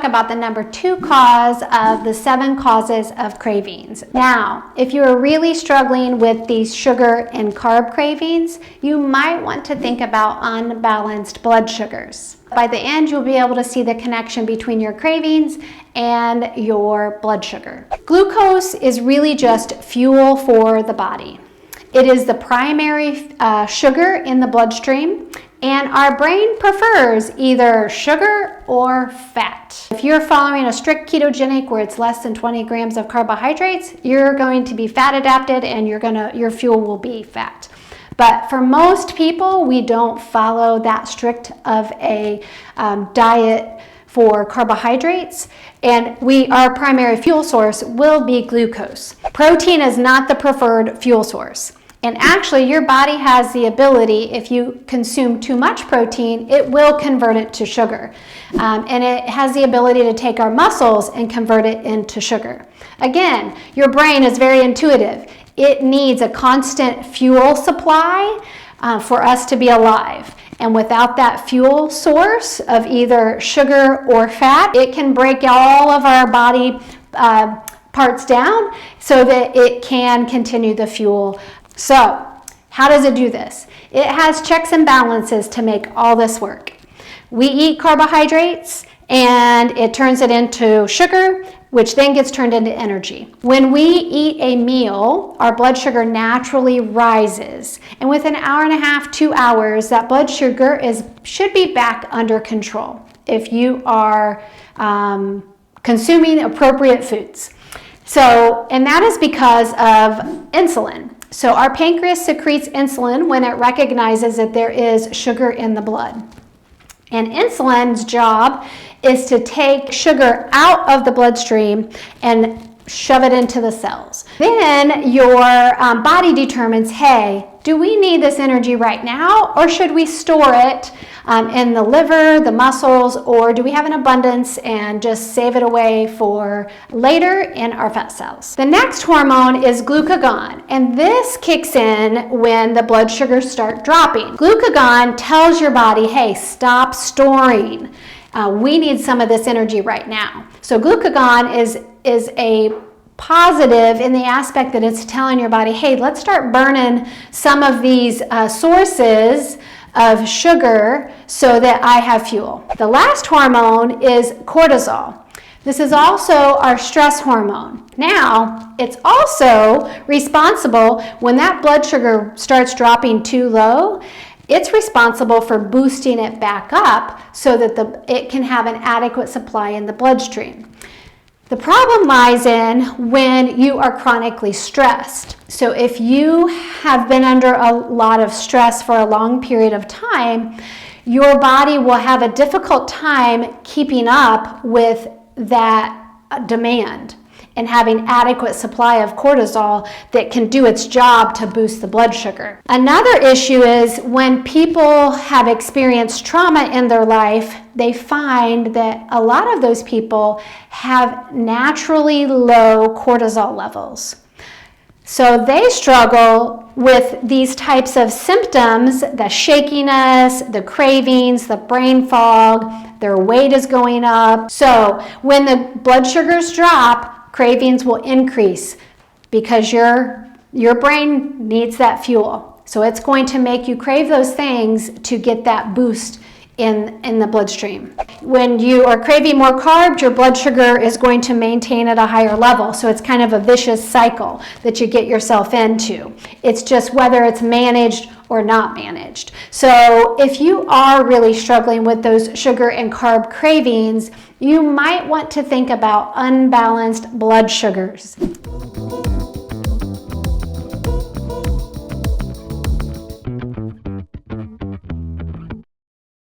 about the number 2 cause of the 7 causes of cravings. Now, if you're really struggling with these sugar and carb cravings, you might want to think about unbalanced blood sugars. By the end, you'll be able to see the connection between your cravings and your blood sugar. Glucose is really just fuel for the body. It is the primary sugar in the bloodstream, and our brain prefers either sugar or fat. If you're following a strict ketogenic where it's less than 20 grams of carbohydrates, you're going to be fat adapted and your fuel will be fat. But for most people, we don't follow that strict of a diet for carbohydrates, and our primary fuel source will be glucose. Protein is not the preferred fuel source. And actually, your body has the ability, if you consume too much protein, it will convert it to sugar. And it has the ability to take our muscles and convert it into sugar. Again, your brain is very intuitive. It needs a constant fuel supply for us to be alive. And without that fuel source of either sugar or fat, it can break all of our body parts down so that it can continue the fuel. So, how does it do this? It has checks and balances to make all this work. We eat carbohydrates and it turns it into sugar, which then gets turned into energy. When we eat a meal, our blood sugar naturally rises. And within an hour and a half, 2 hours, that blood sugar should be back under control if you are consuming appropriate foods. So, and that is because of insulin. So our pancreas secretes insulin when it recognizes that there is sugar in the blood. And insulin's job is to take sugar out of the bloodstream and shove it into the cells. Then your body determines, hey, do we need this energy right now, or should we store it in the liver, the muscles, or do we have an abundance and just save it away for later in our fat cells? The next hormone is glucagon, and this kicks in when the blood sugars start dropping. Glucagon tells your body, hey, stop storing. We need some of this energy right now. So glucagon is a positive in the aspect that it's telling your body, hey, let's start burning some of these sources of sugar so that I have fuel. The last hormone is cortisol. This is also our stress hormone. Now, it's also responsible when that blood sugar starts dropping too low. It's responsible for boosting it back up so that it can have an adequate supply in the bloodstream. The problem lies in when you are chronically stressed. So if you have been under a lot of stress for a long period of time, your body will have a difficult time keeping up with that demand and having adequate supply of cortisol that can do its job to boost the blood sugar. Another issue is when people have experienced trauma in their life, they find that a lot of those people have naturally low cortisol levels. So they struggle with these types of symptoms, the shakiness, the cravings, the brain fog, their weight is going up. So when the blood sugars drop, cravings will increase because your brain needs that fuel. So it's going to make you crave those things to get that boost in the bloodstream. When you are craving more carbs, your blood sugar is going to maintain at a higher level. So it's kind of a vicious cycle that you get yourself into. It's just whether it's managed or not managed. So if you are really struggling with those sugar and carb cravings, you might want to think about unbalanced blood sugars.